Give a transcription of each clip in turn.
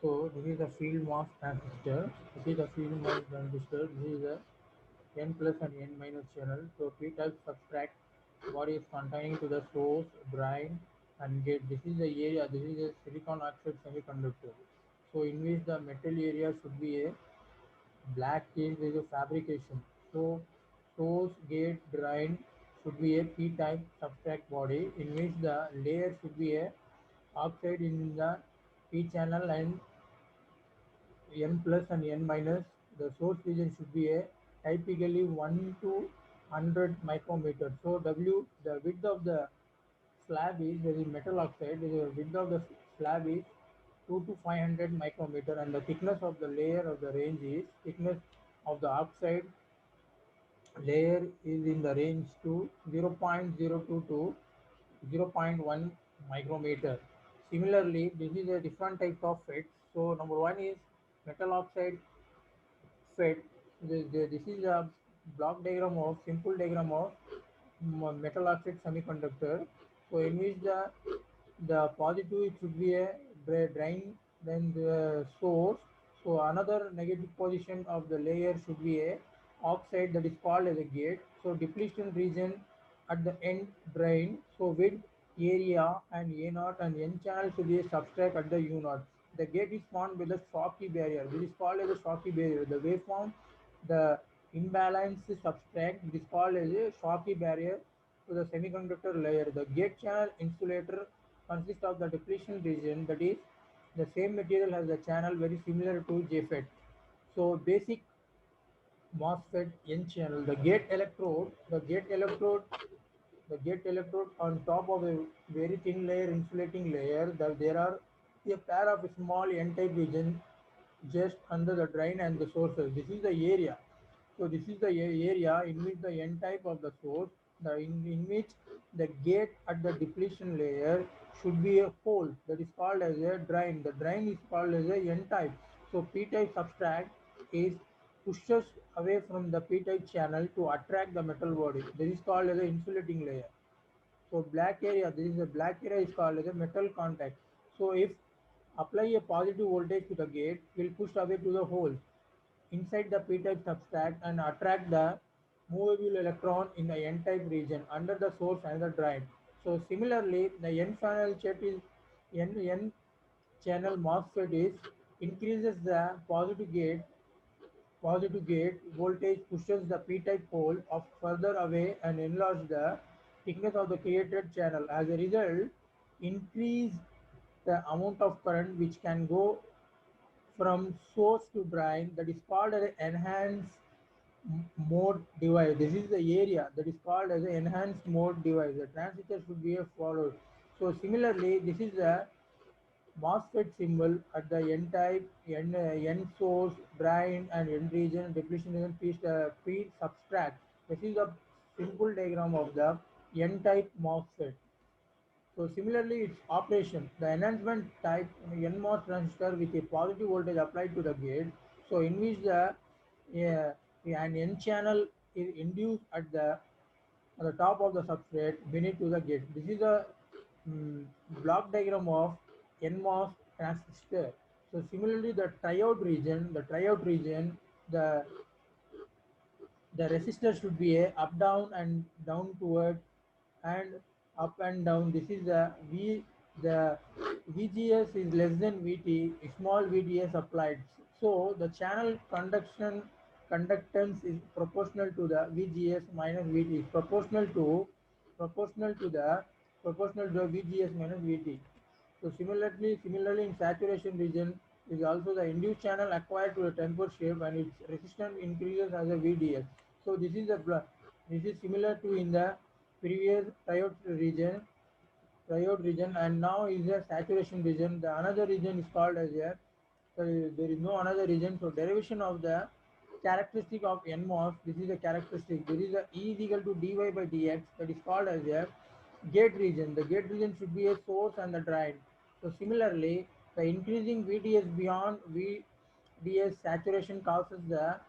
So this is the field mask transistor. This is the field mask transistor. This is the N plus and N minus channel. So p-type substrate body is containing to the source, drain and gate. This is the area. This is a silicon oxide semiconductor. So in which the metal area should be a black case is a fabrication. So source, gate, drain should be a p-type substrate body in which the layer should be a oxide in the p channel and N plus and N minus. The source region should be a typically 1 to 100 micrometer. So W, the width of the slab is, there is metal oxide, the width of the slab is 2 to 500 micrometer and the thickness of the layer of the range is, thickness of the oxide layer is in the range to 0.02 to 0.1 micrometer. Similarly, this is a different type of FET. So number one is metal oxide FET. This is a block diagram of simple diagram of metal oxide semiconductor. So in which the positive it should be a drain, then the source. So another negative position of the layer should be a oxide, that is called as a gate. So depletion region at the end, drain. So width, area and A naught and N channel should be a substrate at the U naught. The gate is formed with a Schottky barrier. This is called as a Schottky barrier. The waveform, the imbalanced substrate, this is called as a Schottky barrier to the semiconductor layer. The gate channel insulator consists of the depletion region, that is the same material as the channel, very similar to JFET. So basic MOSFET N channel, the gate electrode on top of a very thin layer, insulating layer, there are a pair of small N-type region just under the drain and the sources. This is the area. So this is the area in which the N-type of the source, in which the gate at the depletion layer should be a hole, that is called as a drain. The drain is called as a N-type. So P-type substrate is pushes away from the p-type channel to attract the metal body. This is called as an insulating layer. So black area, this is a black area is called as a metal contact. So if apply a positive voltage to the gate, will push away to the hole inside the p-type substrate and attract the movable electron in the n-type region under the source and the drain. So similarly, the n-channel chat is n channel MOSFET is increases the positive gate voltage pushes the p-type pole of further away and enlarge the thickness of the created channel. As a result, increase the amount of current which can go from source to drain, that is called as an enhanced mode device. This is the area that is called as an enhanced mode device. The transistor should be followed. So similarly, this is the MOSFET symbol at the N type, N source, drain and N region, depletion region, P substrate. This is a simple diagram of the N type MOSFET. So similarly, its operation, the enhancement type NMOS transistor with a positive voltage applied to the gate. So in which an N channel is induced at the top of the substrate beneath to the gate. This is a mm, block diagram of NMOS transistor. So similarly, the triode region, the the resistor should be a up down and down toward and up and down. This is the VGS is less than VT, small VDS applied. So the channel conductance is proportional to the VGS minus VT, is proportional to the VGS minus VT. So similarly in saturation region is also the induced channel acquired to a tempered shape and its resistance increases as a VDS. So this is similar to in the previous triode region, and now is a saturation region. The another region is called as a, there is no another region. So derivation of the characteristic of NMOS, this is a characteristic. There is a E is equal to dy by dx, that is called as a gate region. The gate region should be a source and the drain. So similarly, the increasing VDS beyond VDS saturation causes the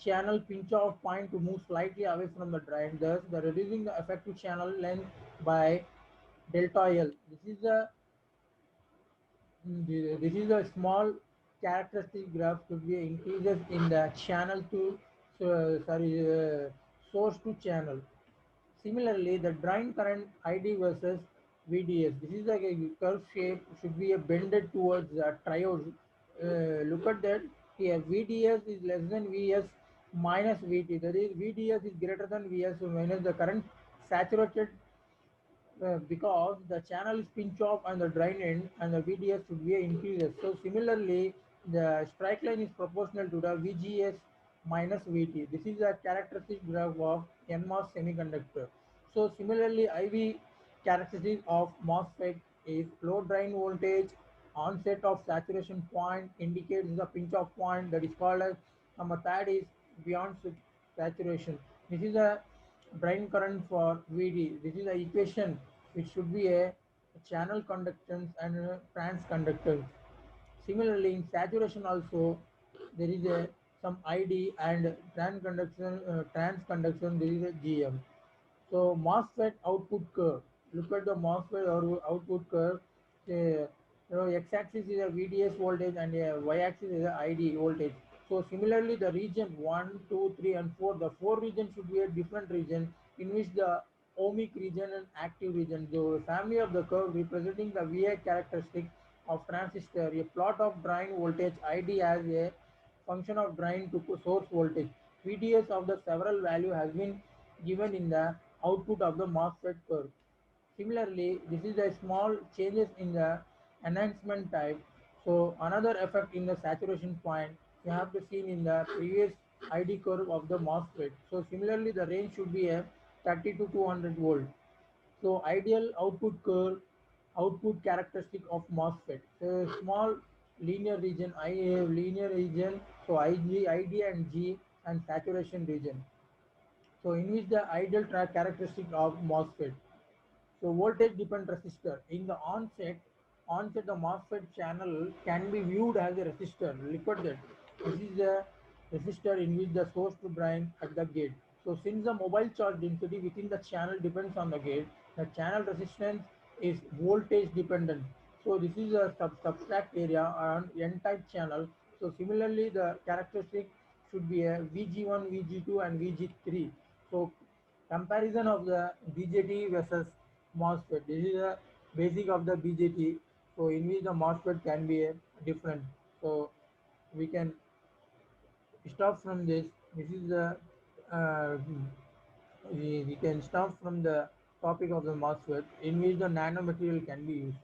channel pinch off point to move slightly away from the drain, thus the reducing the effective channel length by delta L. This is a small characteristic graph should be increases in the channel to source to channel. Similarly, the drain current ID versus VDS. This is like a curve shape should be a bended towards the triode. Look at that. Here, VDS is less than VS minus VT. That is, VDS is greater than VS minus the current saturated because the channel is pinch off and the drain end and the VDS should be increases. So similarly, the strike line is proportional to the VGS minus VT. This is a characteristic graph of NMOS semiconductor. So similarly, IV characteristic of MOSFET is low drain voltage, onset of saturation point indicates the pinch off point that is called as number third is beyond saturation. This is a drain current for VD. This is the equation which should be a channel conductance and a trans conductance. Similarly, in saturation also there is a some ID and trans conduction there is a GM. So MOSFET output curve. Look at the MOSFET or output curve. X-axis is a VDS voltage and a y-axis is a ID voltage. So similarly, the region 1, 2, 3, and 4, the 4 region should be a different region in which the ohmic region and active region. The family of the curve representing the VI characteristic of transistor. A plot of drain voltage ID as a function of drain to source voltage. VDS of the several value has been given in the output of the MOSFET curve. Similarly, this is a small changes in the enhancement type. So another effect in the saturation point you have to see in the previous ID curve of the MOSFET. So similarly, the range should be a 30 to 200 volt. So ideal output curve, output characteristic of MOSFET. So small linear region, I have linear region, so IG, ID and G and saturation region. So in which the ideal track characteristic of MOSFET. So voltage dependent resistor. In the onset the MOSFET channel can be viewed as a resistor. Look at that. This is a resistor in which the source to drain at the gate. So since the mobile charge density within the channel depends on the gate, the channel resistance is voltage dependent. So this is a subtract area on N-type channel. So similarly, the characteristic should be a VG1, VG2, and VG3. So comparison of the BJT versus MOSFET. This is a basic of the BJT. So in which the MOSFET can be a different. So we can start from this. This is the uh, we can start from the topic of the MOSFET in which the nanomaterial can be used.